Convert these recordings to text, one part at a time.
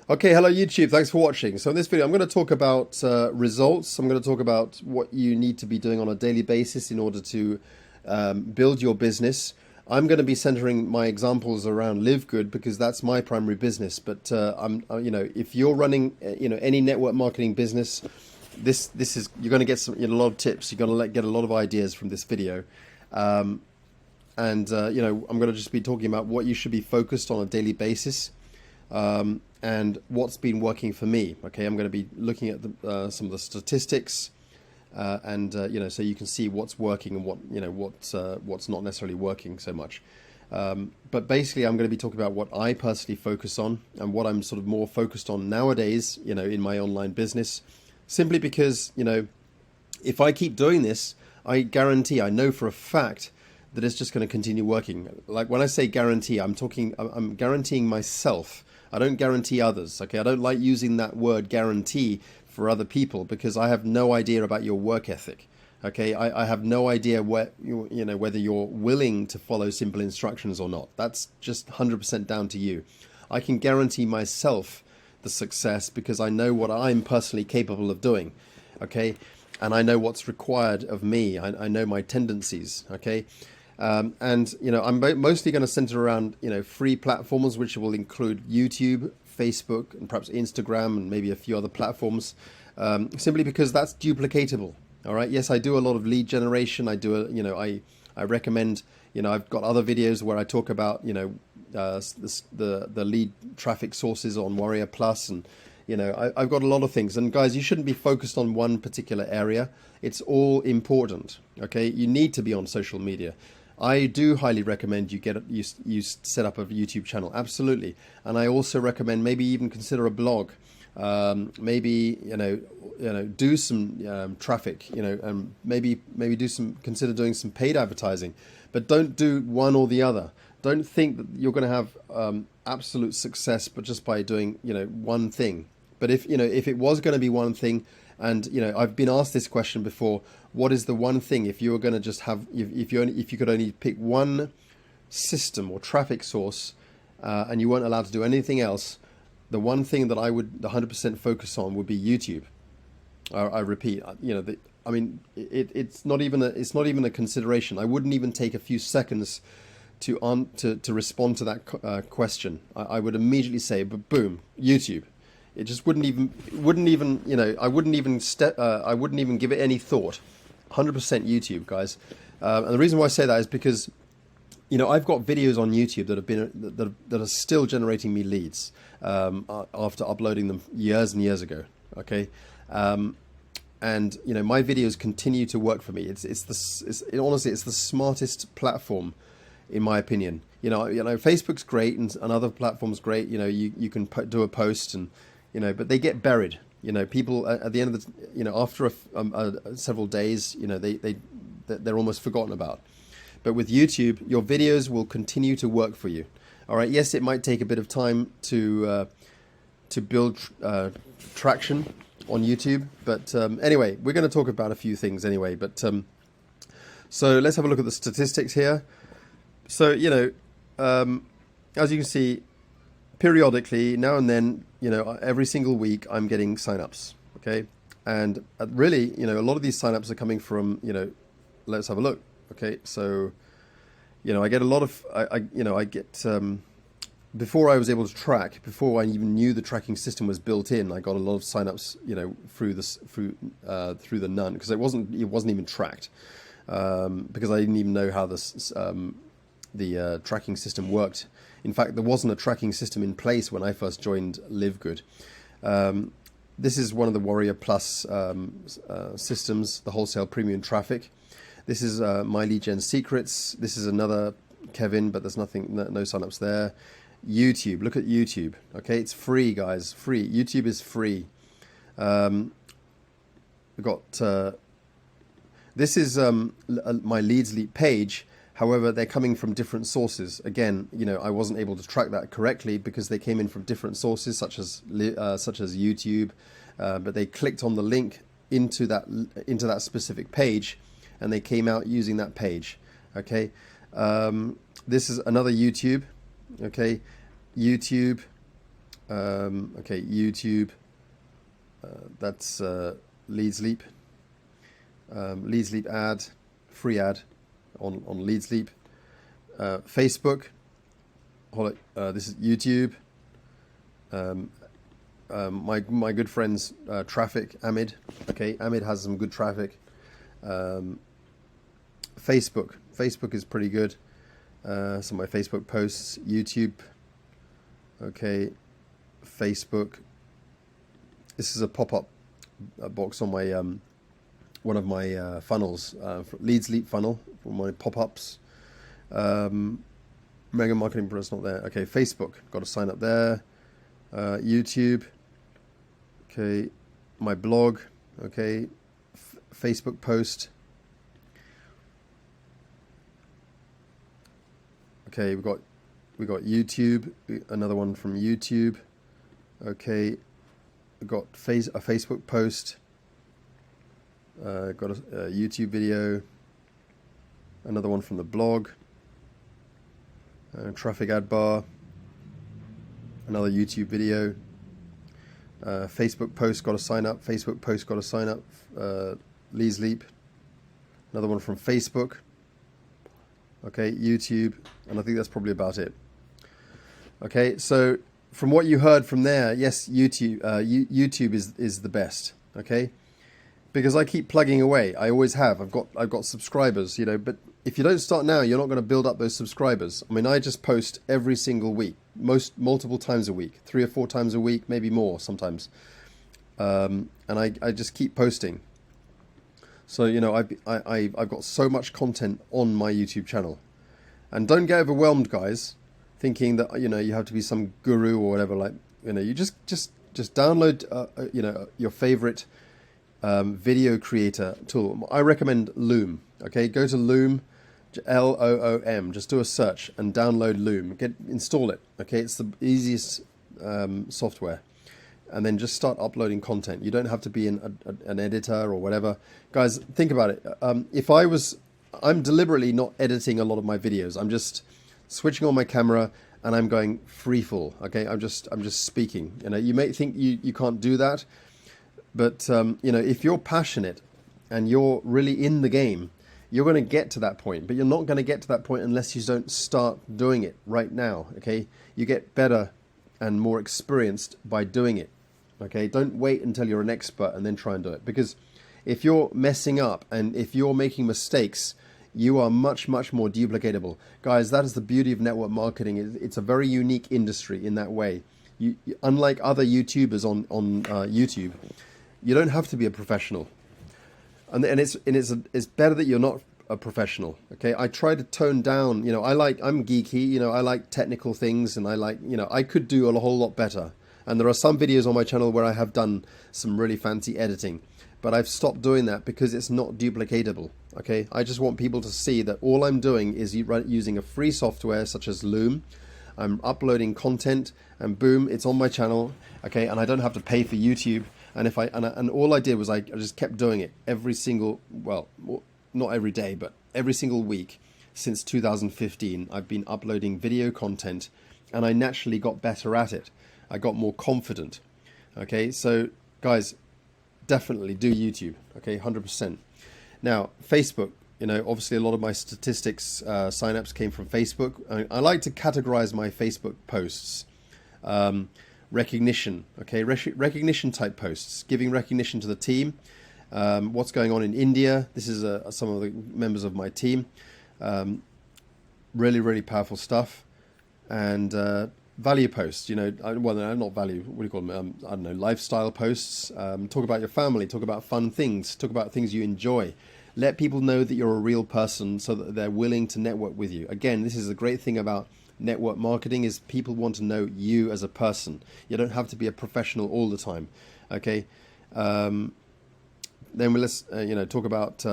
Okay, hello YouTube, thanks for watching. So in this video I'm going to talk about results. I'm going to talk about what you need to be doing on a daily basis in order to build your business. I'm going to be centering my examples around LiveGood because that's my primary business. But if you're running any network marketing business, this is you're going to get a lot of tips. You're going to get a lot of ideas from this video. I'm going to just be talking about what you should be focused on a daily basis. And what's been working for me. Okay, I'm going to be looking at some of the statistics, so you can see what's working and what's not necessarily working so much. But basically, I'm going to be talking about what I personally focus on and what I'm sort of more focused on nowadays, in my online business. Simply because, if I keep doing this, I know for a fact that it's just going to continue working. Like when I say guarantee, I'm guaranteeing myself. I don't guarantee others. Okay, I don't like using that word guarantee for other people because I have no idea about your work ethic. Okay, I have no idea whether you're willing to follow simple instructions or not. That's just 100% down to you. I can guarantee myself the success because I know what I'm personally capable of doing. Okay, and I know what's required of me. I know my tendencies. Okay. I'm mostly going to center around, free platforms, which will include YouTube, Facebook, and perhaps Instagram, and maybe a few other platforms, simply because that's duplicatable. All right. Yes, I do a lot of lead generation. I recommend, I've got other videos where I talk about, the lead traffic sources on Warrior Plus, and I've got a lot of things. And guys, you shouldn't be focused on one particular area. It's all important. Okay. You need to be on social media. I do highly recommend you set up a YouTube channel, absolutely, and I also recommend maybe even consider a blog, maybe do some traffic, and maybe consider doing some paid advertising, but don't do one or the other. Don't think that you're going to have absolute success, but just by doing one thing. But if it was going to be one thing. And I've been asked this question before. What is the one thing if you were going to just have if you could only pick one system or traffic source, and you weren't allowed to do anything else? The one thing that I would 100% focus on would be YouTube. I repeat, it's not even a consideration. I wouldn't even take a few seconds to respond to that question. I would immediately say, but boom, YouTube. It just wouldn't even I wouldn't even give it any thought. 100% YouTube, guys. And the reason why I say that is because, I've got videos on YouTube that are still generating me leads after uploading them years and years ago. Okay, and my videos continue to work for me. Honestly, it's the smartest platform, in my opinion. Facebook's great and other platforms great. You can do a post and. But they get buried. People at the end of the, after several days, they're almost forgotten about. But with YouTube, your videos will continue to work for you. All right. Yes, it might take a bit of time to build traction on YouTube. But anyway, we're going to talk about a few things anyway. But so let's have a look at the statistics here. So as you can see, periodically, now and then, every single week I'm getting signups. Okay, and really, a lot of these signups are coming from, let's have a look. Okay, so, I get a lot of, I get before I was able to track, before I even knew the tracking system was built in, I got a lot of signups, through the Nun, because it wasn't even tracked, because I didn't even know how the tracking system worked. In fact, there wasn't a tracking system in place when I first joined LiveGood. This is one of the Warrior Plus systems, the wholesale premium traffic. This is my lead gen secrets. This is another Kevin, but there's no signups there. YouTube, look at YouTube. Okay, it's free, guys, free. YouTube is free. We've got this is my leads lead page. However, they're coming from different sources. Again, I wasn't able to track that correctly because they came in from different sources, such as YouTube. But they clicked on the link into that specific page, and they came out using that page. Okay, this is another YouTube. Okay, YouTube. Okay, YouTube. That's Lead Sleep. Lead Sleep ad, free ad on Lead Sleep. Facebook. This is YouTube. My good friend's traffic, Amid. Okay, Amid has some good traffic. Facebook is pretty good. Some of my Facebook posts. YouTube. Okay, Facebook. This is a pop-up box on my one of my funnels, Lead Sleep funnel for my pop-ups. Mega Marketing Pro is not there. Okay, Facebook, got to sign up there. YouTube. Okay, my blog. Okay, Facebook post. Okay, we got YouTube. Another one from YouTube. Okay, we got a Facebook post. Got a YouTube video. Another one from the blog. Traffic ad bar. Another YouTube video. Facebook post, got to sign up. Facebook post, got to sign up. Lead Sleep. Another one from Facebook. Okay, YouTube, and I think that's probably about it. Okay, so from what you heard from there, yes, YouTube is the best. Okay, because I keep plugging away. I always have. I've got subscribers, but if you don't start now, you're not going to build up those subscribers. I mean, I just post every single week, multiple times a week, 3 or 4 times a week, maybe more sometimes. And I just keep posting. So, I've got so much content on my YouTube channel. And don't get overwhelmed, guys, thinking that, you have to be some guru or whatever. Like, you just download, your favorite video creator tool. I recommend Loom. Okay, go to Loom. Loom, just do a search and download Loom. Install it. Okay, it's the easiest software, and then just start uploading content. You don't have to be an editor or whatever. Guys, think about it. I'm deliberately not editing a lot of my videos. I'm just switching on my camera and I'm going free fall. Okay, I'm just speaking. You may think you can't do that, but if you're passionate and you're really in the game, you're going to get to that point, but you're not going to get to that point unless you don't start doing it right now, okay? You get better and more experienced by doing it, okay? Don't wait until you're an expert and then try and do it, because if you're messing up and if you're making mistakes, you are much, much more duplicatable. Guys, that is the beauty of network marketing. It's a very unique industry in that way. Unlike other YouTubers on YouTube, you don't have to be a professional. And it's better that you're not a professional. Okay, I try to tone down. I'm geeky. I like technical things, and I could do a whole lot better. And there are some videos on my channel where I have done some really fancy editing, but I've stopped doing that because it's not duplicatable. Okay, I just want people to see that all I'm doing is using a free software such as Loom. I'm uploading content, and boom, it's on my channel. Okay, and I don't have to pay for YouTube. And all I did was I just kept doing it every single, well, not every day, but every single week since 2015. I've been uploading video content, and I naturally got better at it. I got more confident. Okay, so guys, definitely do YouTube. Okay, 100%. Now, Facebook. Obviously a lot of my statistics, signups came from Facebook. I like to categorize my Facebook posts. Recognition, okay, recognition type posts, giving recognition to the team, what's going on in India. This is some of the members of my team. Really, really powerful stuff. And value posts, not value, what do you call them? I don't know, lifestyle posts. Talk about your family, talk about fun things, talk about things you enjoy. Let people know that you're a real person so that they're willing to network with you. Again, this is a great thing about network marketing, is people want to know you as a person. You don't have to be a professional all the time. Okay. Then let's talk about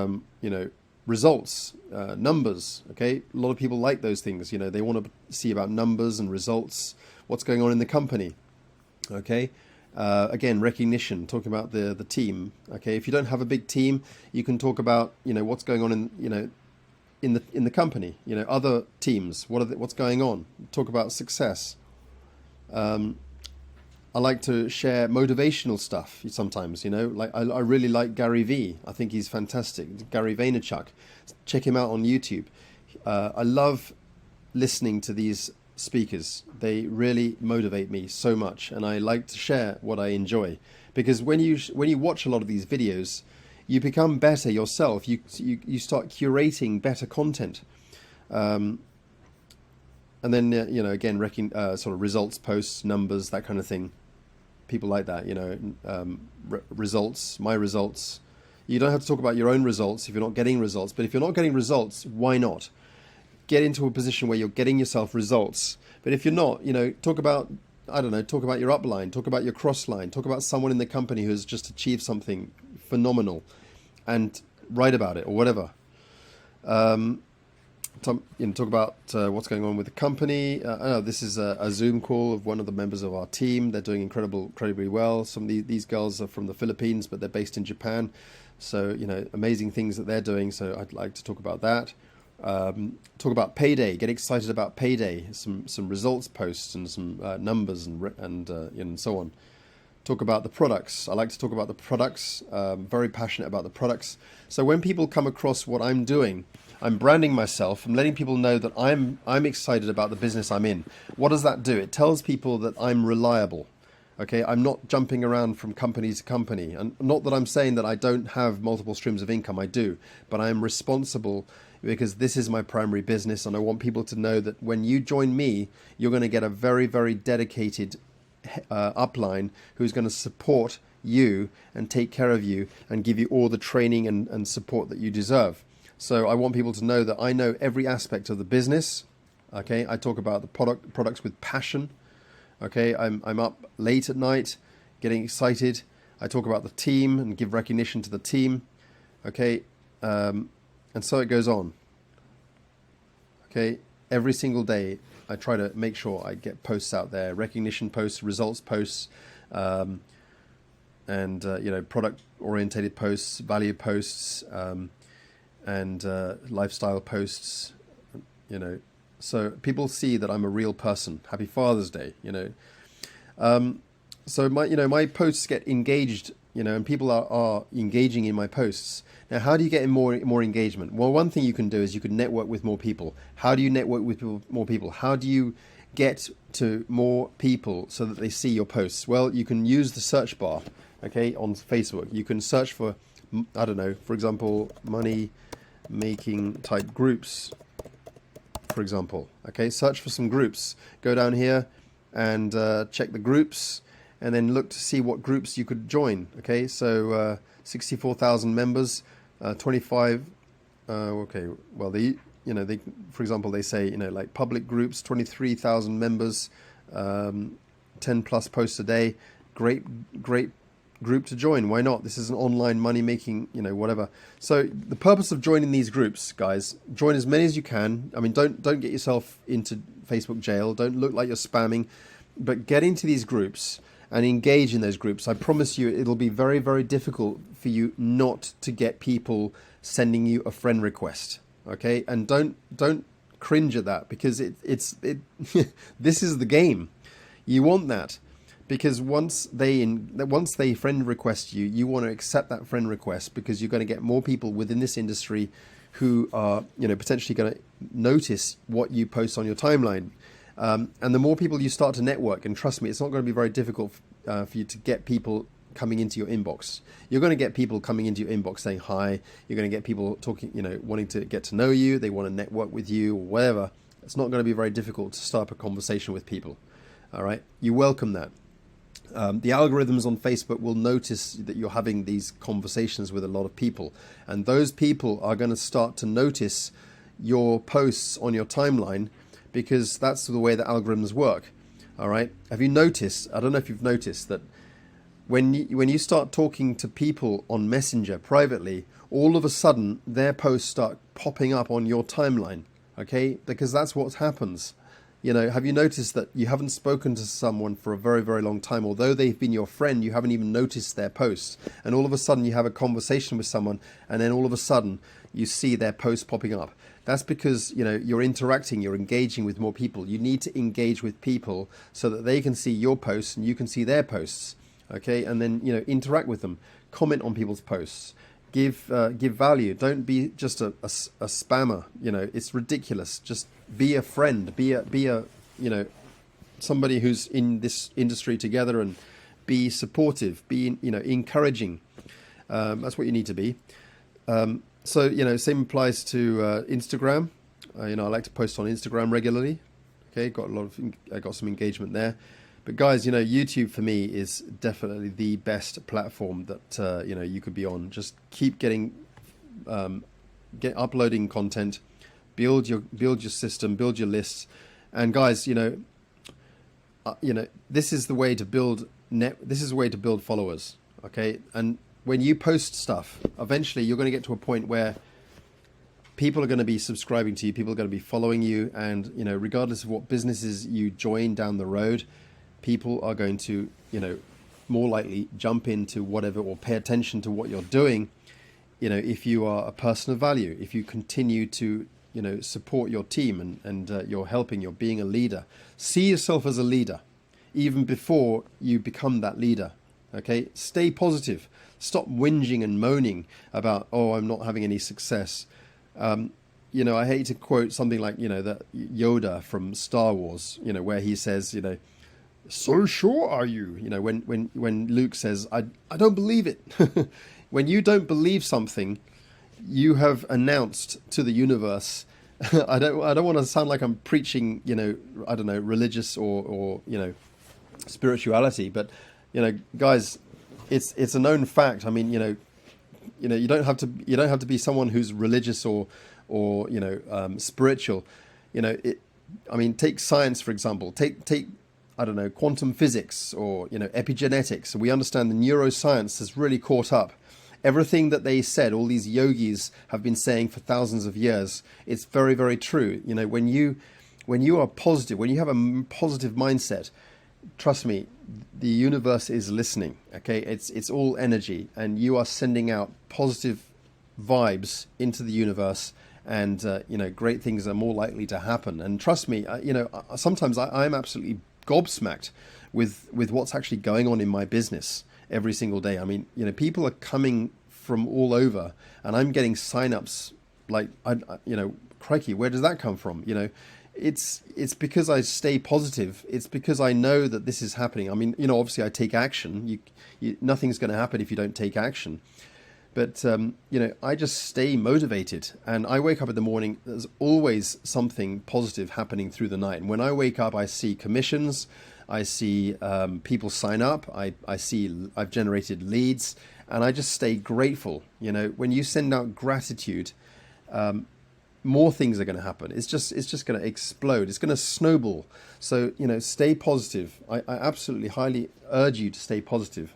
results, numbers. Okay, a lot of people like those things. They want to see about numbers and results, what's going on in the company. Okay. Again, recognition, talking about the team. Okay, if you don't have a big team, you can talk about what's going on in the company, other teams, what's going on. Talk about success. I like to share motivational stuff sometimes, like I really like Gary V. I think he's fantastic. Gary Vaynerchuk. Check him out on YouTube. I love listening to these speakers. They really motivate me so much, and I like to share what I enjoy, because when you watch a lot of these videos, you become better yourself. You start curating better content, and then again, sort of results posts, numbers, that kind of thing. People like that, results, my results. You don't have to talk about your own results if you're not getting results, but if you're not getting results, why not? Get into a position where you're getting yourself results. But if you're not, talk about your upline, talk about your crossline, talk about someone in the company who has just achieved something phenomenal, and write about it or whatever. Talk about what's going on with the company. This is a Zoom call of one of the members of our team. They're doing incredibly well. Some of these girls are from the Philippines, but they're based in Japan. So, amazing things that they're doing. So I'd like to talk about that. Talk about payday. Get excited about payday. Some results posts and some numbers and so on. Talk about the products. I like to talk about the products. Very passionate about the products. So when people come across what I'm doing, I'm branding myself. I'm letting people know that I'm excited about the business I'm in. What does that do? It tells people that I'm reliable. Okay, I'm not jumping around from company to company. And not that I'm saying that I don't have multiple streams of income. I do. But I'm responsible because this is my primary business. And I want people to know that when you join me, you're going to get a very, very dedicated upline who's going to support you and take care of you and give you all the training and support that you deserve. So I want people to know that I know every aspect of the business. Okay, I talk about the products with passion. Okay, I'm up late at night, getting excited. I talk about the team and give recognition to the team. Okay, and so it goes on. Okay, every single day I try to make sure I get posts out there, recognition posts, results posts, and product-orientated posts, value posts, and lifestyle posts. So people see that I'm a real person. Happy Father's Day, So my posts get engaged, and people are engaging in my posts. Now, how do you get more engagement? Well, one thing you can do is you can network with more people. How do you network with more people? How do you get to more people so that they see your posts? Well, you can use the search bar, okay, on Facebook. You can search for, for example, money making type groups. For example, okay, search for some groups. Go down here and check the groups, and then look to see what groups you could join. Okay, so 64,000 members, 25. Okay, well they, for example, they say like public groups, 23,000 members, 10 plus posts a day. Great group to join. Why not? This is an online money making, whatever. So the purpose of joining these groups, guys, join as many as you can. I mean, don't get yourself into Facebook jail. Don't look like you're spamming, but get into these groups and engage in those groups. I promise you, it'll be very, very difficult for you not to get people sending you a friend request. Okay, and don't cringe at that, because it's this is the game. You want that. Because once they friend request you, you want to accept that friend request, because you're going to get more people within this industry who are, potentially going to notice what you post on your timeline. And the more people you start to network, and trust me, it's not going to be very difficult for you to get people coming into your inbox. You're going to get people coming into your inbox saying hi. You're going to get people talking, wanting to get to know you. They want to network with you or whatever. It's not going to be very difficult to start a conversation with people. All right, you welcome that. The algorithms on Facebook will notice that you're having these conversations with a lot of people, and those people are going to start to notice your posts on your timeline, because that's the way the algorithms work. All right. Have you noticed? I don't know if you've noticed that when you start talking to people on Messenger privately, all of a sudden their posts start popping up on your timeline. Okay, because that's what happens. Have you noticed that you haven't spoken to someone for a very, very long time? Although they've been your friend, you haven't even noticed their posts. And all of a sudden you have a conversation with someone, and then all of a sudden you see their post popping up. That's because, you know, you're interacting, you're engaging with more people. You need to engage with people so that they can see your posts and you can see their posts. Okay, and then, you know, interact with them, comment on people's posts, give value. Don't be just a spammer. You know, it's ridiculous. Just be a friend. Be a you know, somebody who's in this industry together, and be supportive. Be, you know, encouraging. That's what you need to be. So, you know, same applies to Instagram. You know, I like to post on Instagram regularly. Okay, I got some engagement there. But guys, you know, YouTube for me is definitely the best platform that you know, you could be on. Just keep uploading content, build your system, build your lists, and guys, you know, this is the way to build This is the way to build followers. Okay, and when you post stuff, eventually you're going to get to a point where people are going to be subscribing to you, people are going to be following you, and, you know, regardless of what businesses you join down the road, people are going to, you know, more likely jump into whatever, or pay attention to what you're doing, you know, if you are a person of value, if you continue to, you know, support your team, and you're helping, you're being a leader. See yourself as a leader, even before you become that leader. Okay, stay positive. Stop whinging and moaning about, oh, I'm not having any success. You know, I hate to quote something like, you know, that Yoda from Star Wars, you know, where he says, you know, so sure are you? You know, when Luke says, I don't believe it. When you don't believe something, you have announced to the universe. I don't want to sound like I'm preaching, you know, I don't know, religious or you know, spirituality, but, you know, guys, it's a known fact. I mean, you know, you don't have to be someone who's religious or you know, spiritual. You know, I mean, take science for example. Take I don't know, quantum physics, or, you know, epigenetics. We understand the neuroscience has really caught up. Everything that they said, all these yogis have been saying for thousands of years, it's very, very true. You know, when you are positive, when you have a positive mindset, trust me, the universe is listening. Okay, it's all energy, and you are sending out positive vibes into the universe, and you know, great things are more likely to happen. And trust me, you know, sometimes I'm absolutely gobsmacked with what's actually going on in my business every single day. I mean, you know, people are coming from all over, and I'm getting signups like, you know, crikey, where does that come from? You know, it's because I stay positive. It's because I know that this is happening. I mean, you know, obviously I take action. Nothing's going to happen if you don't take action. But, you know, I just stay motivated, and I wake up in the morning, there's always something positive happening through the night. And when I wake up, I see commissions, I see people sign up, I see I've generated leads, and I just stay grateful. You know, when you send out gratitude, more things are going to happen. It's just going to explode. It's going to snowball. So, you know, stay positive. I absolutely highly urge you to stay positive.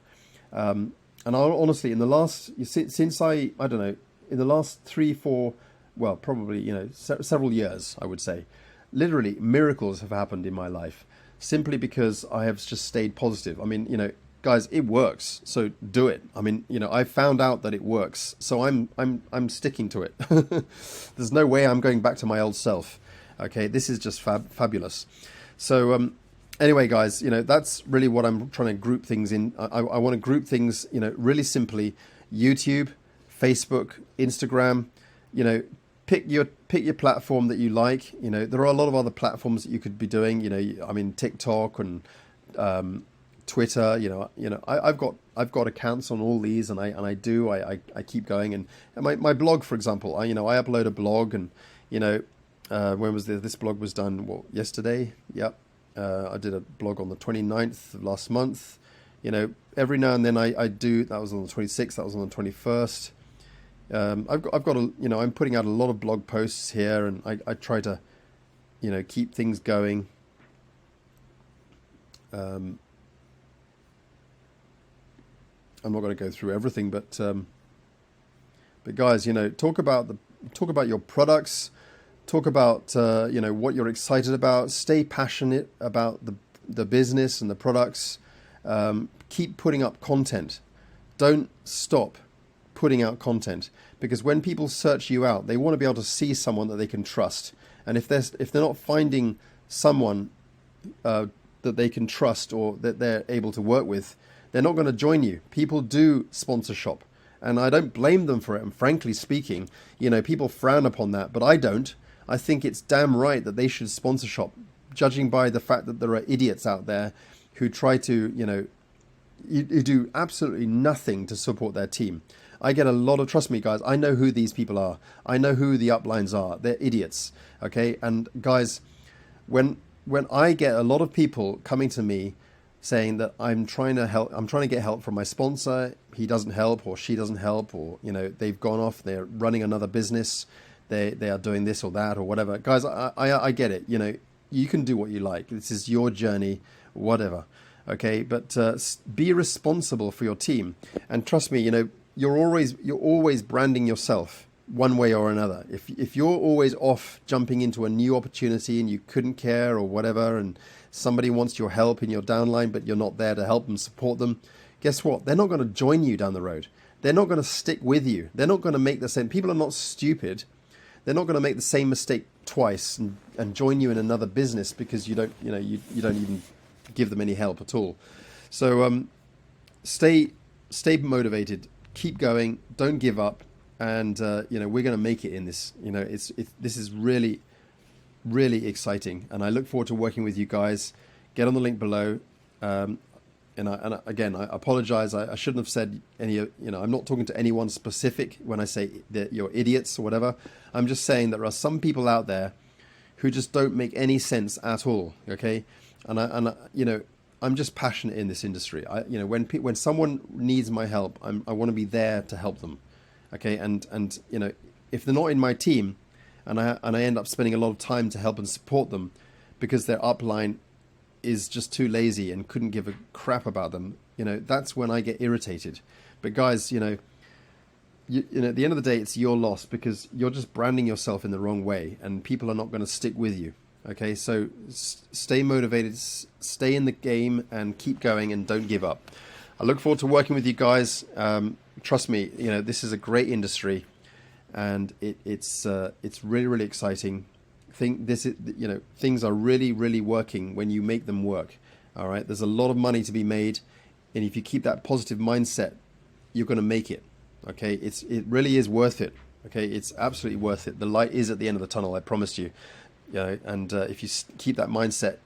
And honestly, in the last, since I don't know, in the last 3-4, well, probably, you know, several years, I would say, literally miracles have happened in my life simply because I have just stayed positive. I mean, you know, guys, it works, so do it. I mean, you know, I found out that it works, so I'm sticking to it. There's no way I'm going back to my old self. Okay, this is just fabulous. So, anyway, guys, you know, that's really what I'm trying to group things in. I want to group things, you know, really simply: YouTube, Facebook, Instagram. You know, pick your platform that you like. You know, there are a lot of other platforms that you could be doing. You know, I mean, TikTok and Twitter. You know, I've got accounts on all these, and I keep going. And my blog, for example, I upload a blog, and, you know, when was this blog was done? What, yesterday? Yep. I did a blog on the 29th of last month. You know, every now and then I do. That was on the 26th. That was on the 21st. I've got a, you know, I'm putting out a lot of blog posts here, and I try to, you know, keep things going. I'm not going to go through everything, but guys, you know, talk about your products. Talk about, you know, what you're excited about. Stay passionate about the business and the products. Keep putting up content. Don't stop putting out content, because when people search you out, they want to be able to see someone that they can trust. And if they're not finding someone that they can trust or that they're able to work with, they're not going to join you. People do sponsor shop, and I don't blame them for it. And frankly speaking, people frown upon that, but I don't. I think it's damn right that they should sponsor shop, judging by the fact that there are idiots out there who try to, you do absolutely nothing to support their team. I get a lot of, trust me guys, I know who these people are. I know who the uplines are. They're idiots. Okay. And guys, when I get a lot of people coming to me saying that I'm trying to get help from my sponsor, he doesn't help or she doesn't help, or, they've gone off, they're running another business, they are doing this or that or whatever. Guys, I get it. You can do what you like. This is your journey, whatever. Okay, but be responsible for your team, and trust me, you're always branding yourself one way or another. If you're always off jumping into a new opportunity and you couldn't care or whatever, and somebody wants your help in your downline, but you're not there to help them, support them, guess what? They're not going to join you down the road. They're not going to stick with you. They're not going to make the same. People are not stupid. They're not going to make the same mistake twice and join you in another business because you don't even give them any help at all. So stay motivated, keep going, don't give up, and we're going to make it in this. This is really, really exciting, and I look forward to working with you guys. Get on the link below. Again, I apologize. I shouldn't have said any. I'm not talking to anyone specific when I say that you're idiots or whatever. I'm just saying there are some people out there who just don't make any sense at all. Okay, I'm just passionate in this industry. When someone needs my help, I want to be there to help them. Okay, and if they're not in my team, and I end up spending a lot of time to help and support them because their upline is just too lazy and couldn't give a crap about them, that's when I get irritated. But guys, at the end of the day, it's your loss because you're just branding yourself in the wrong way, and people are not going to stick with you. Okay, so stay motivated, stay in the game, and keep going, and don't give up. I look forward to working with you guys. Trust me, this is a great industry, and it's really, really exciting. Things are really, really working when you make them work. All right, there's a lot of money to be made, and if you keep that positive mindset, you're going to make it. Okay, it really is worth it. Okay, it's absolutely worth it. The light is at the end of the tunnel, I promise you. And if you keep that mindset,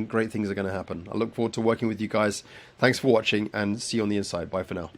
great things are going to happen. I look forward to working with you guys. Thanks for watching, and see you on the inside. Bye for now.